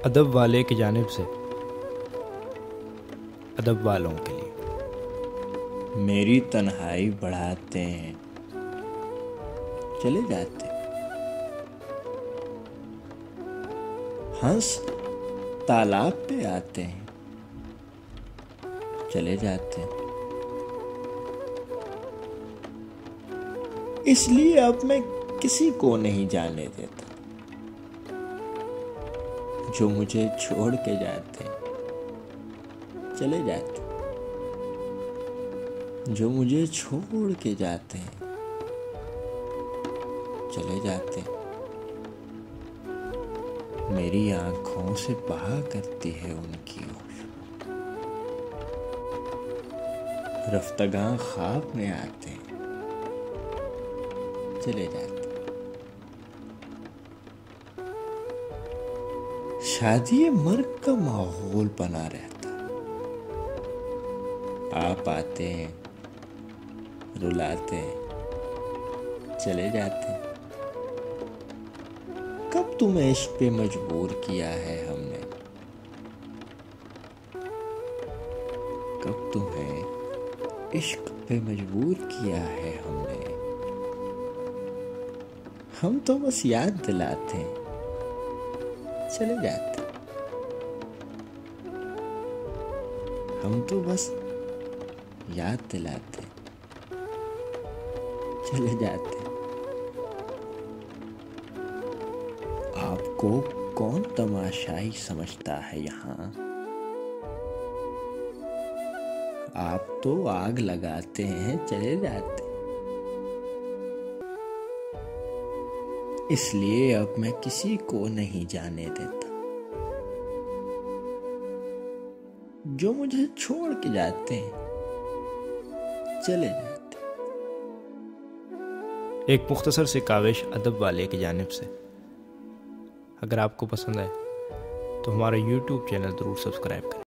अदब वाले की जानिब से अदब वालों के लिए। मेरी तन्हाई बढ़ाते हैं, चले जाते। हंस तालाब पे आते हैं, चले जाते। इसलिए अब मैं किसी को नहीं जाने देता जो मुझे छोड़ के जाते, चले जाते। जो मुझे छोड़ के जाते हैं, चले जाते। मेरी आंखों से बहा करती है उनकी होश, रफ्तगां ख्वाब में आते हैं, चले जाते। शादी मर्ग का माहौल बना रहता, आप आते हैं, रुलाते हैं, चले जाते हैं। कब तुम्हें इश्क पे मजबूर किया है हमने, कब तुम्हें इश्क पे मजबूर किया है हमने। हम तो बस याद दिलाते हैं, चले जाते। हम तो बस याद दिलाते, चले जाते। आपको कौन तमाशाई समझता है यहाँ, आप तो आग लगाते हैं, चले जाते। इसलिए अब मैं किसी को नहीं जाने देता जो मुझे छोड़ के जाते हैं, चले जाते। एक मुख्तसर सी काविश अदब वाले की जानिब से। अगर आपको पसंद आए तो हमारा YouTube चैनल ज़रूर सब्सक्राइब करें।